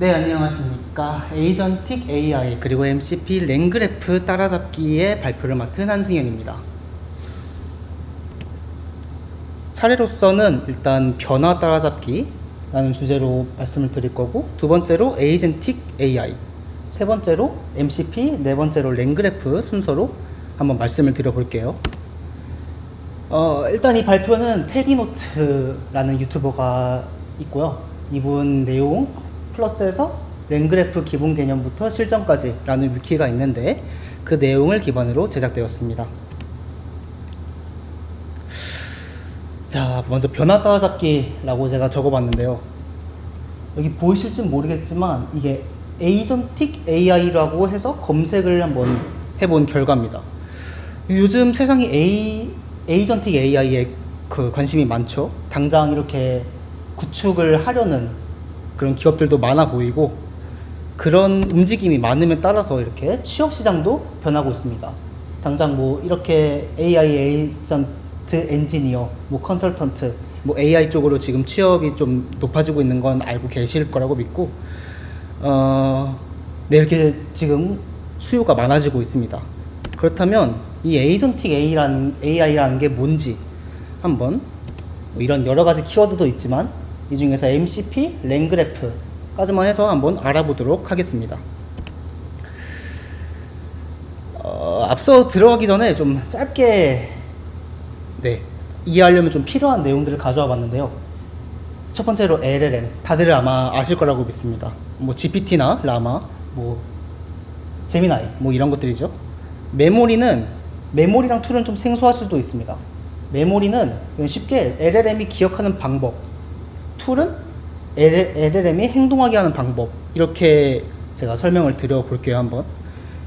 네, 안녕하십니까. 에이전틱 AI 그리고 MCP 랭그래프 따라잡기의 발표를 맡은 한승현입니다. 차례로서는 일단 변화 따라잡기라는 주제로 말씀을 드릴 거고, 두 번째로 에이전틱 AI, 세 번째로 MCP, 네 번째로 랭그래프 순서로 한번 말씀을 드려볼게요. 일단 이 발표는 테디노트라는 유튜버가 있고요. 이분 내용 플러스해서 랭그래프 기본 개념부터 실전까지 라는 위키가 있는데, 그 내용을 기반으로 제작되었습니다. 자, 먼저 변화 따라잡기라고 제가 적어봤는데요. 여기 보이실지 모르겠지만 이게 에이전틱 AI라고 해서 검색을 한번 해본 결과입니다. 요즘 세상이 에이전틱 AI에 관심이 많죠. 당장 이렇게 구축을 하려는 그런 기업들도 많아 보이고, 그런 움직임이 많음에 따라서 이렇게 취업 시장도 변하고 있습니다. 당장 뭐 이렇게 AI 에이전트 엔지니어, 뭐 컨설턴트, 뭐 AI 쪽으로 지금 취업이 좀 높아지고 있는 건 알고 계실 거라고 믿고, 네, 이렇게 지금 수요가 많아지고 있습니다. 그렇다면 이 에이전틱 AI라는 게 뭔지 한번, 이런 여러 가지 키워드도 있지만 이 중에서 MCP, 랭그래프까지만 해서 한번 알아보도록 하겠습니다. 앞서 들어가기 전에 좀 짧게 이해하려면 좀 필요한 내용들을 가져와 봤는데요. 첫 번째로 LLM, 다들 아마 아실 거라고 믿습니다. 뭐 GPT나 라마, 뭐 제미나이, 뭐 이런 것들이죠. 메모리랑 툴은 좀 생소할 수도 있습니다. 메모리는 쉽게 LLM이 기억하는 방법, 툴은 LLM이 행동하게 하는 방법, 이렇게 제가 설명을 드려 볼게요. 한번.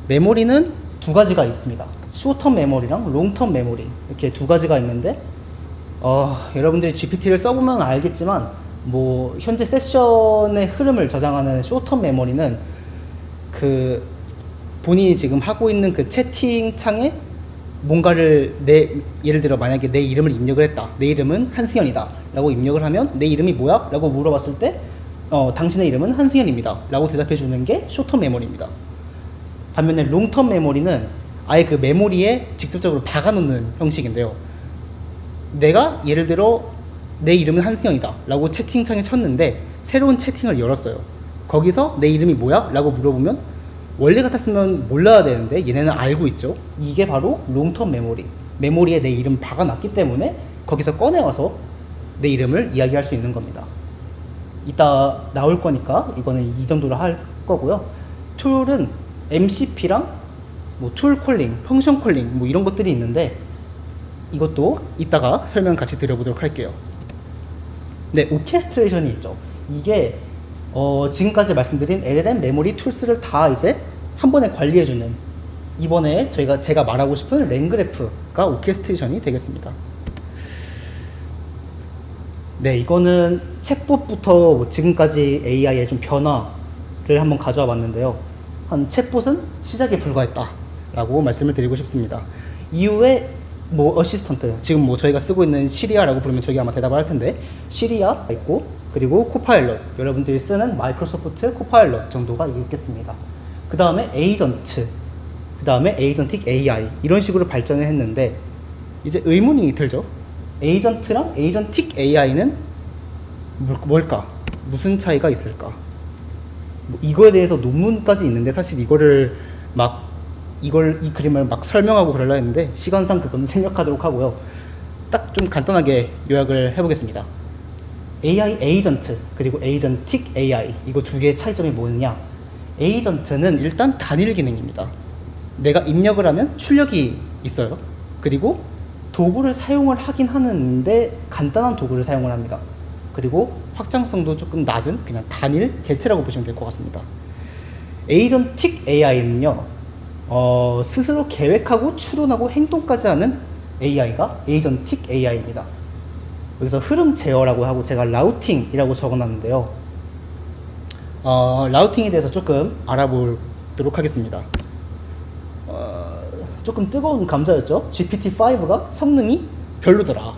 메모리는 두 가지가 있습니다. 숏텀 메모리랑 롱텀 메모리, 이렇게 두 가지가 있는데, 여러분들이 GPT를 써보면 알겠지만, 뭐 현재 세션의 흐름을 저장하는 숏텀 메모리는 본인이 지금 하고 있는 그 채팅창에 뭔가를 예를 들어 만약에 내 이름을 입력을 했다. 내 이름은 한승현이다 라고 입력을 하면, 내 이름이 뭐야? 라고 물어봤을 때 당신의 이름은 한승현입니다 라고 대답해 주는 게 숏텀 메모리입니다. 반면에 롱텀 메모리는 아예 그 메모리에 직접적으로 박아놓는 형식인데요. 내가 예를 들어 내 이름은 한승현이다 라고 채팅창에 쳤는데 새로운 채팅을 열었어요. 거기서 내 이름이 뭐야? 라고 물어보면 원래 같았으면 몰라야 되는데 얘네는 알고 있죠. 이게 바로 롱텀 메모리. 메모리에 내 이름 박아놨기 때문에 거기서 꺼내와서 내 이름을 이야기할 수 있는 겁니다. 이따 나올 거니까 이거는 이 정도로 할 거고요. 툴은 MCP랑 뭐 툴 콜링, 펑션 콜링 뭐 이런 것들이 있는데, 이것도 이따가 설명 같이 드려보도록 할게요. 네, 오케스트레이션이 있죠. 이게 지금까지 말씀드린 LLM 메모리 툴스를 다 이제 한 번에 관리해주는, 이번에 제가 말하고 싶은 랭그래프가 오케스트레이션이 되겠습니다. 네, 이거는 챗봇부터 뭐 지금까지 AI의 좀 변화를 한번 가져와 봤는데요. 한 챗봇은 시작에 불과했다 라고 말씀을 드리고 싶습니다. 이후에 뭐 어시스턴트, 지금 뭐 저희가 쓰고 있는 시리아라고 부르면 저기 아마 대답을 할 텐데, 시리아 있고, 그리고 코파일럿, 여러분들이 쓰는 마이크로소프트 코파일럿 정도가 있겠습니다. 그 다음에 에이전트, 그 다음에 에이전틱 AI, 이런 식으로 발전을 했는데, 이제 의문이 들죠. 에이전트랑 에이전틱 AI는 뭘까? 무슨 차이가 있을까? 뭐 이거에 대해서 논문까지 있는데, 사실 이 그림을 막 설명하고 그러려 했는데 시간상 그건 생략하도록 하고요. 딱 좀 간단하게 요약을 해보겠습니다. AI 에이전트 그리고 에이전틱 AI, 이거 두 개의 차이점이 뭐냐? 에이전트는 일단 단일 기능입니다. 내가 입력을 하면 출력이 있어요. 그리고 도구를 사용을 하긴 하는데 간단한 도구를 사용을 합니다. 그리고 확장성도 조금 낮은 그냥 단일 객체라고 보시면 될 것 같습니다. 에이전틱 AI는요, 스스로 계획하고 추론하고 행동까지 하는 AI가 에이전틱 AI입니다. 여기서 흐름 제어라고 하고 제가 라우팅이라고 적어놨는데요. 라우팅에 대해서 조금 알아보도록 하겠습니다. 조금 뜨거운 감자였죠. GPT-5가 성능이 별로더라.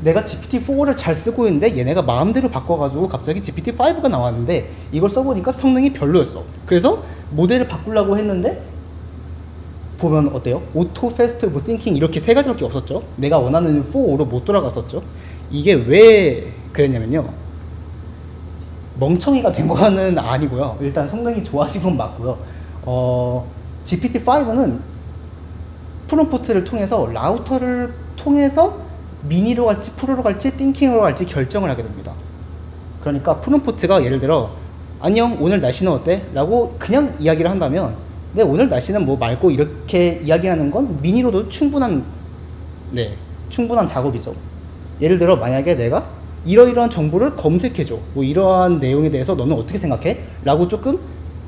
내가 GPT-4를 잘 쓰고 있는데 얘네가 마음대로 바꿔가지고 갑자기 GPT-5가 나왔는데 이걸 써보니까 성능이 별로였어. 그래서 모델을 바꾸려고 했는데 보면 어때요? 오토, 패스트, 뭐 띵킹 이렇게 세 가지밖에 없었죠. 내가 원하는 4로 못 돌아갔었죠. 이게 왜 그랬냐면요, 멍청이가 된 거는 아니고요. 일단 성능이 좋아진 건 맞고요. GPT-5는 프롬프트를 통해서 라우터를 통해서 미니로 갈지 프로로 갈지 띵킹으로 갈지 결정을 하게 됩니다. 그러니까 프롬프트가 예를 들어 안녕 오늘 날씨는 어때? 라고 그냥 이야기를 한다면 네 오늘 날씨는 뭐 맑고 이렇게 이야기하는 건 미니로도 충분한 작업이죠. 예를 들어 만약에 내가 이러이러한 정보를 검색해줘, 뭐 이러한 내용에 대해서 너는 어떻게 생각해? 라고 조금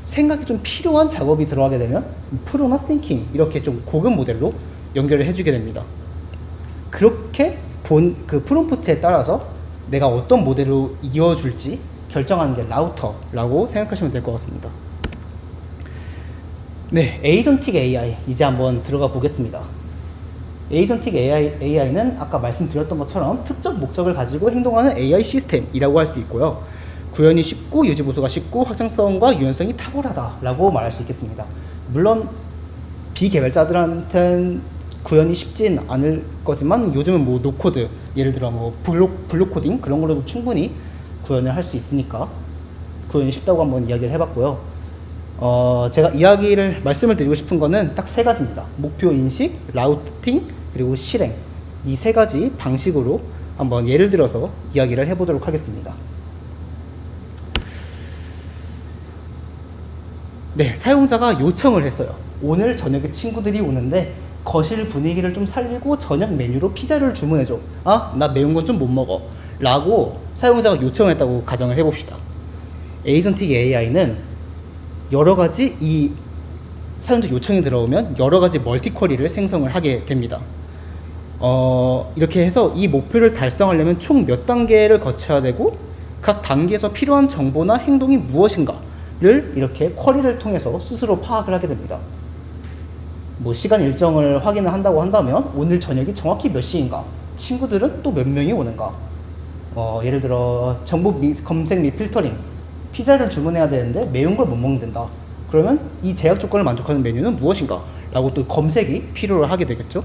생각이 좀 필요한 작업이 들어가게 되면 프로나 띵킹 이렇게 좀 고급 모델로 연결을 해주게 됩니다. 그렇게 그 프롬프트에 따라서 내가 어떤 모델로 이어줄지 결정하는 게 라우터라고 생각하시면 될 것 같습니다. 네, 에이전틱 AI 이제 한번 들어가 보겠습니다. 에이전틱 AI는 아까 말씀드렸던 것처럼 특정 목적을 가지고 행동하는 AI 시스템이라고 할 수 있고요. 구현이 쉽고 유지보수가 쉽고 확장성과 유연성이 탁월하다라고 말할 수 있겠습니다. 물론 비개발자들한테는 구현이 쉽진 않을 거지만 요즘은 뭐 노코드, 예를 들어 뭐 블록 코딩 그런 걸로도 충분히 구현을 할 수 있으니까 구현이 쉽다고 한번 이야기를 해봤고요. 제가 말씀을 드리고 싶은 거는 딱 세 가지입니다. 목표 인식, 라우팅, 그리고 실행. 이 세 가지 방식으로 한번 예를 들어서 이야기를 해보도록 하겠습니다. 네, 사용자가 요청을 했어요. 오늘 저녁에 친구들이 오는데 거실 분위기를 좀 살리고 저녁 메뉴로 피자를 주문해줘. 아, 나 매운 건 좀 못 먹어. 라고 사용자가 요청을 했다고 가정을 해봅시다. 에이전틱 AI는 여러 가지 이 사용자 요청이 들어오면 여러 가지 멀티 쿼리를 생성을 하게 됩니다. 이렇게 해서 이 목표를 달성하려면 총 몇 단계를 거쳐야 되고 각 단계에서 필요한 정보나 행동이 무엇인가를 이렇게 쿼리를 통해서 스스로 파악을 하게 됩니다. 뭐 시간 일정을 확인을 한다고 한다면 오늘 저녁이 정확히 몇 시인가, 친구들은 또 몇 명이 오는가, 예를 들어 정보 검색 및 필터링, 피자를 주문해야 되는데 매운 걸 못 먹는다. 그러면 이 제약 조건을 만족하는 메뉴는 무엇인가 라고 또 검색이 필요를 하게 되겠죠.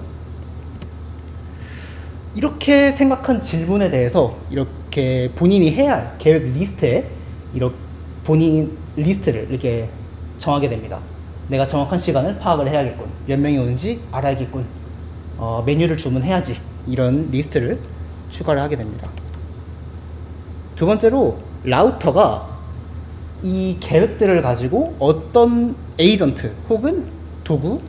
이렇게 생각한 질문에 대해서 이렇게 본인이 해야 할 계획 리스트에 이렇게 본인 리스트를 이렇게 정하게 됩니다. 내가 정확한 시간을 파악을 해야겠군, 몇 명이 오는지 알아야겠군, 메뉴를 주문해야지, 이런 리스트를 추가를 하게 됩니다. 두 번째로 라우터가 이 계획들을 가지고 어떤 에이전트 혹은 도구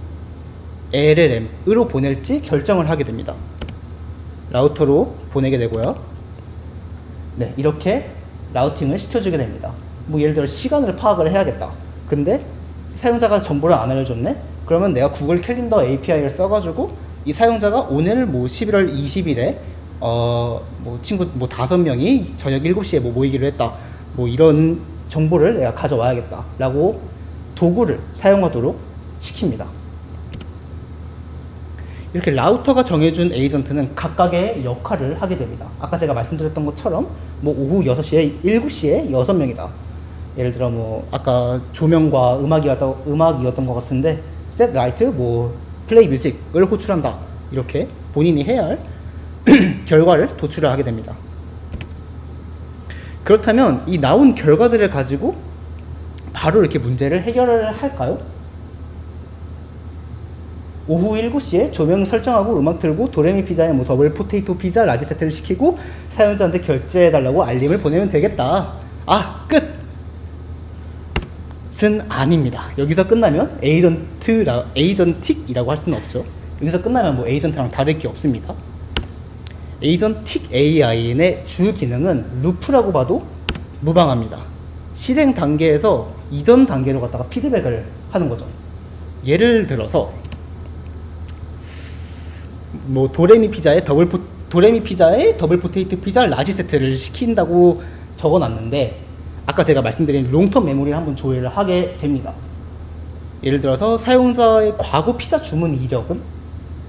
LLM으로 보낼지 결정을 하게 됩니다. 라우터로 보내게 되고요. 네, 이렇게 라우팅을 시켜주게 됩니다. 뭐 예를 들어 시간을 파악을 해야겠다. 근데 사용자가 정보를 안 알려줬네? 그러면 내가 구글 캘린더 API를 써가지고 이 사용자가 오늘 뭐 11월 20일에 뭐 친구 뭐 5명이 저녁 7시에 뭐 모이기로 했다. 뭐 이런 정보를 내가 가져와야겠다. 라고 도구를 사용하도록 시킵니다. 이렇게 라우터가 정해준 에이전트는 각각의 역할을 하게 됩니다. 아까 제가 말씀드렸던 것처럼 뭐 오후 6시에 7시에 6명이다. 예를 들어 뭐 아까 조명과 음악이었던 것 같은데 set light, 뭐 play music을 호출한다. 이렇게 본인이 해야 할 결과를 도출을 하게 됩니다. 그렇다면 이 나온 결과들을 가지고 바로 이렇게 문제를 해결을 할까요? 오후 7시에 조명 설정하고 음악 틀고 도레미 피자에 뭐 더블 포테이토 피자 라지 세트를 시키고 사용자한테 결제해달라고 알림을 보내면 되겠다. 아, 끝! 은 아닙니다. 여기서 끝나면 에이전틱이라고 할 수는 없죠. 여기서 끝나면 뭐 에이전트랑 다를 게 없습니다. 에이전틱 AI의 주 기능은 루프라고 봐도 무방합니다. 실행 단계에서 이전 단계로 갔다가 피드백을 하는 거죠. 예를 들어서 뭐 도레미 피자에 더블 포테이토 피자 라지 세트를 시킨다고 적어놨는데 아까 제가 말씀드린 롱텀 메모리를 한번 조회를 하게 됩니다. 예를 들어서 사용자의 과거 피자 주문 이력은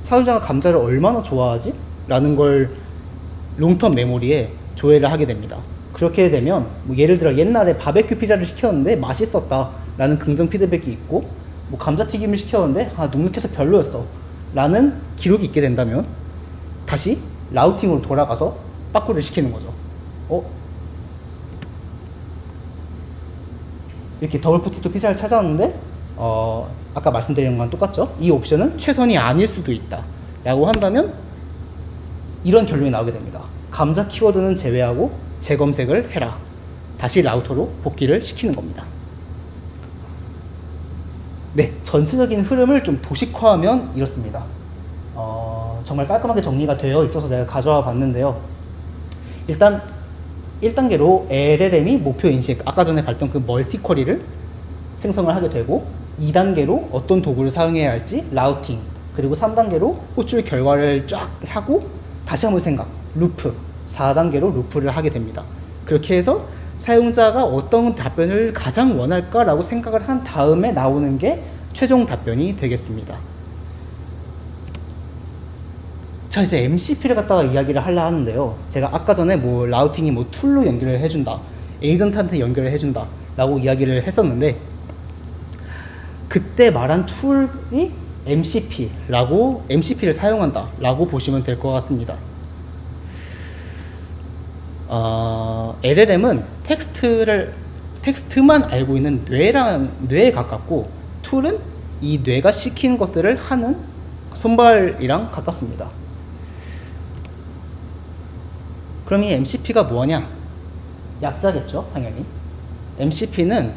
사용자가 감자를 얼마나 좋아하지? 라는 걸 롱텀 메모리에 조회를 하게 됩니다. 그렇게 되면 뭐 예를 들어 옛날에 바베큐 피자를 시켰는데 맛있었다 라는 긍정 피드백이 있고, 뭐 감자튀김을 시켰는데 눅눅해서 별로였어 라는 기록이 있게 된다면 다시 라우팅으로 돌아가서 빠꾸를 시키는 거죠. 이렇게 더블 포테토 피자를 찾았는데 아까 말씀드린 거랑 똑같죠? 이 옵션은 최선이 아닐 수도 있다 라고 한다면 이런 결론이 나오게 됩니다. 감자 키워드는 제외하고 재검색을 해라. 다시 라우터로 복귀를 시키는 겁니다. 네, 전체적인 흐름을 좀 도식화하면 이렇습니다. 정말 깔끔하게 정리가 되어 있어서 제가 가져와 봤는데요. 일단 1단계로 LLM이 목표 인식, 아까 전에 봤던 그 멀티쿼리를 생성을 하게 되고, 2단계로 어떤 도구를 사용해야 할지 라우팅, 그리고 3단계로 호출 결과를 쫙 하고 다시 한번 생각, 루프, 4단계로 루프를 하게 됩니다. 그렇게 해서 사용자가 어떤 답변을 가장 원할까라고 생각을 한 다음에 나오는 게 최종 답변이 되겠습니다. 자, 이제 MCP를 갖다가 이야기를 하려 하는데요. 제가 아까 전에 뭐 라우팅이 뭐 툴로 연결을 해준다, 에이전트한테 연결을 해준다 라고 이야기를 했었는데, 그때 말한 툴이 MCP를 사용한다 라고 보시면 될 것 같습니다. LLM은 텍스트만 알고 있는 뇌에 가깝고, 툴은 이 뇌가 시키는 것들을 하는 손발이랑 가깝습니다. 그럼 이 MCP가 뭐냐? 약자겠죠, 당연히. MCP는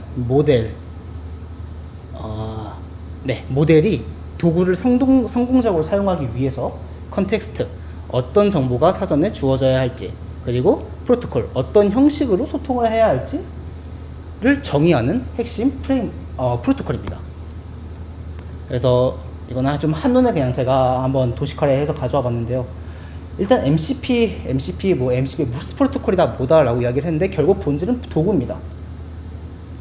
모델이 도구를 성공적으로 사용하기 위해서 컨텍스트, 어떤 정보가 사전에 주어져야 할지, 그리고 프로토콜, 어떤 형식으로 소통을 해야 할지를 정의하는 핵심 프로토콜입니다. 그래서 이거는 좀 한눈에 그냥 제가 한번 도식화를 해서 가져와 봤는데요. 일단 MCP 무슨 프로토콜이다 뭐다 라고 이야기를 했는데, 결국 본질은 도구입니다.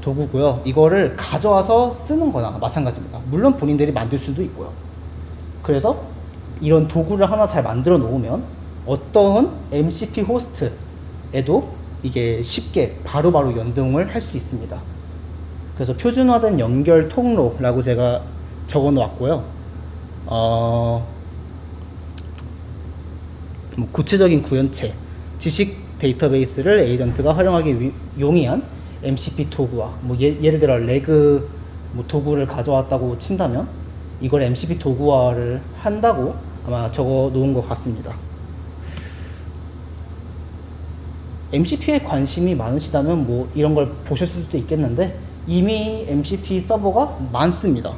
도구고요. 이거를 가져와서 쓰는 거나 마찬가지입니다. 물론 본인들이 만들 수도 있고요. 그래서 이런 도구를 하나 잘 만들어 놓으면 어떤 MCP 호스트에도 이게 쉽게 바로바로 연동을 할 수 있습니다. 그래서 표준화된 연결 통로라고 제가 적어 놓았고요. 뭐 구체적인 구현체, 지식 데이터베이스를 에이전트가 활용하기 용이한 MCP 도구와, 뭐 예를 들어 레그 뭐 도구를 가져왔다고 친다면 이걸 MCP 도구화를 한다고 아마 적어 놓은 것 같습니다. MCP에 관심이 많으시다면 뭐 이런 걸 보셨을 수도 있겠는데, 이미 MCP 서버가 많습니다.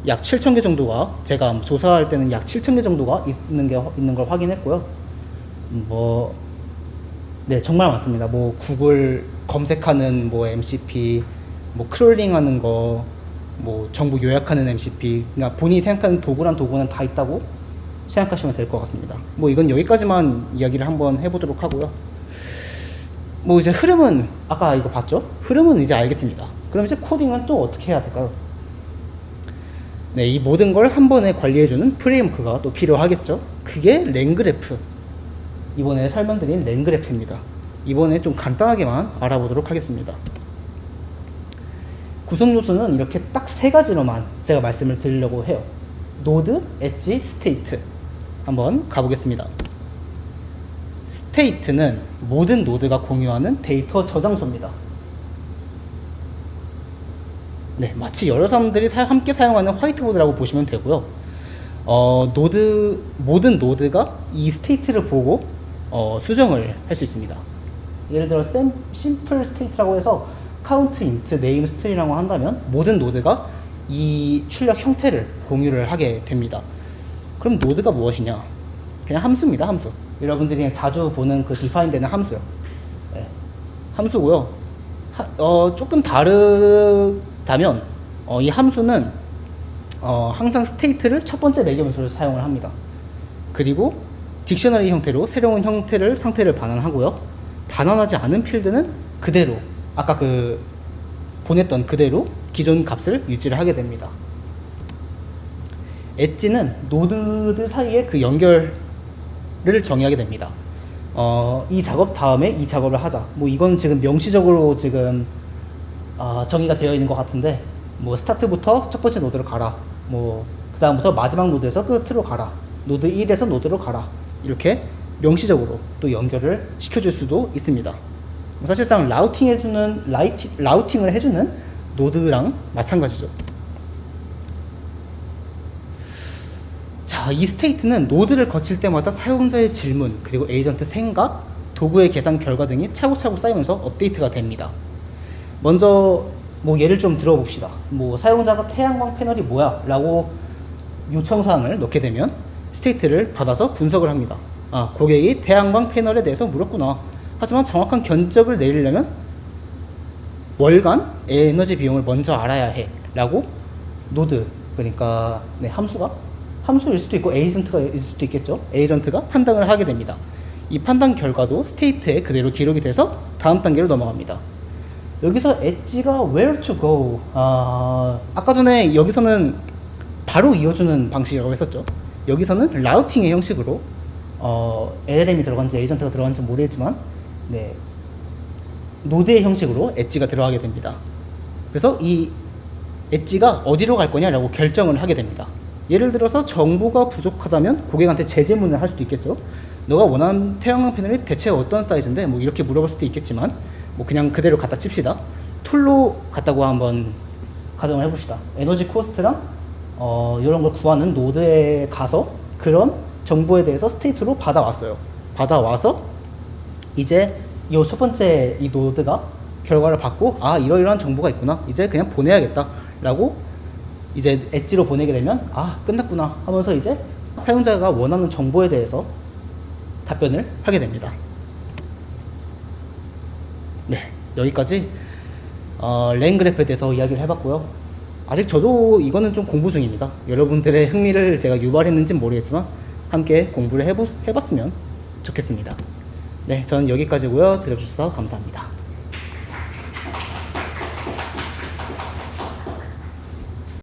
약 7,000개 정도가, 제가 조사할 때는 약 7,000개 정도가 있는 걸 확인했고요. 네, 정말 많습니다. 뭐 구글 검색하는 뭐 MCP, 뭐 크롤링하는 거, 뭐 정보 요약하는 MCP, 그러니까 본인이 생각하는 도구는 다 있다고 생각하시면 될 것 같습니다. 뭐 이건 여기까지만 이야기를 한번 해보도록 하고요. 뭐 이제 흐름은 아까 이거 봤죠? 흐름은 이제 알겠습니다. 그럼 이제 코딩은 또 어떻게 해야 될까요? 네, 이 모든 걸 한 번에 관리해주는 프레임워크가 또 필요하겠죠? 그게 랭그래프. 이번에 설명드린 랭그래프입니다. 이번에 좀 간단하게만 알아보도록 하겠습니다. 구성 요소는 이렇게 딱 세 가지로만 제가 말씀을 드리려고 해요. 노드, 엣지, 스테이트. 한번 가보겠습니다. 스테이트는 모든 노드가 공유하는 데이터 저장소입니다. 네, 마치 여러 사람들이 함께 사용하는 화이트보드라고 보시면 되고요. 모든 노드가 이 스테이트를 보고 수정을 할 수 있습니다. 예를 들어 심플 스테이트라고 해서 count, int, name, string이라고 한다면 모든 노드가 이 출력 형태를 공유를 하게 됩니다. 그럼 노드가 무엇이냐? 그냥 함수입니다. 함수. 여러분들이 자주 보는 그 define 되는 함수요. 네, 함수고요. 조금 다르다면 이 함수는 항상 스테이트를 첫 번째 매개문서로 사용을 합니다. 그리고 딕셔너리 형태로 새로운 상태를 반환하고요. 반환하지 않은 필드는 그대로 아까 보냈던 그대로 기존 값을 유지를 하게 됩니다. 엣지는 노드들 사이에 그 연결을 정의하게 됩니다. 이 작업 다음에 이 작업을 하자. 뭐 이건 지금 명시적으로 지금 정의가 되어 있는 것 같은데, 뭐 스타트부터 첫 번째 노드로 가라, 뭐 그 다음부터 마지막 노드에서 끝으로 가라, 노드 1에서 노드로 가라, 이렇게 명시적으로 또 연결을 시켜줄 수도 있습니다. 사실상 라우팅을 해주는 노드랑 마찬가지죠. 자, 이 스테이트는 노드를 거칠 때마다 사용자의 질문, 그리고 에이전트 생각, 도구의 계산 결과 등이 차곡차곡 쌓이면서 업데이트가 됩니다. 먼저 뭐 예를 좀 들어봅시다. 뭐 사용자가 태양광 패널이 뭐야? 라고 요청사항을 넣게 되면 스테이트를 받아서 분석을 합니다. 고객이 태양광 패널에 대해서 물었구나. 하지만 정확한 견적을 내리려면 월간 에너지 비용을 먼저 알아야 해. 라고 노드, 그러니까 함수일 수도 있고 에이전트가 있을 수도 있겠죠. 에이전트가 판단을 하게 됩니다. 이 판단 결과도 스테이트에 그대로 기록이 돼서 다음 단계로 넘어갑니다. 여기서 엣지가 where to go. 아까 전에 여기서는 바로 이어주는 방식이라고 했었죠. 여기서는 라우팅의 형식으로 LLM이 들어간지 에이전트가 들어간지 모르겠지만, 네, 노드의 형식으로 엣지가 들어가게 됩니다. 그래서 이 엣지가 어디로 갈 거냐라고 결정을 하게 됩니다. 예를 들어서 정보가 부족하다면 고객한테 재질문을 할 수도 있겠죠. 너가 원하는 태양광 패널이 대체 어떤 사이즈인데, 뭐 이렇게 물어볼 수도 있겠지만, 뭐 그냥 그대로 갖다 칩시다. 툴로 갖다고 한번 가정을 해봅시다. 에너지 코스트랑 이런 걸 구하는 노드에 가서 그런 정보에 대해서 스테이트로 받아왔어요. 받아와서 이제 이 첫 번째 이 노드가 결과를 받고, 이러이러한 정보가 있구나, 이제 그냥 보내야겠다 라고 이제 엣지로 보내게 되면 끝났구나 하면서 이제 사용자가 원하는 정보에 대해서 답변을 하게 됩니다. 네, 여기까지 레인 그래프에 대해서 이야기를 해봤고요. 아직 저도 이거는 좀 공부 중입니다. 여러분들의 흥미를 제가 유발했는지는 모르겠지만 함께 공부를 해봤으면 좋겠습니다. 네, 저는 여기까지고요. 들어주셔서 감사합니다.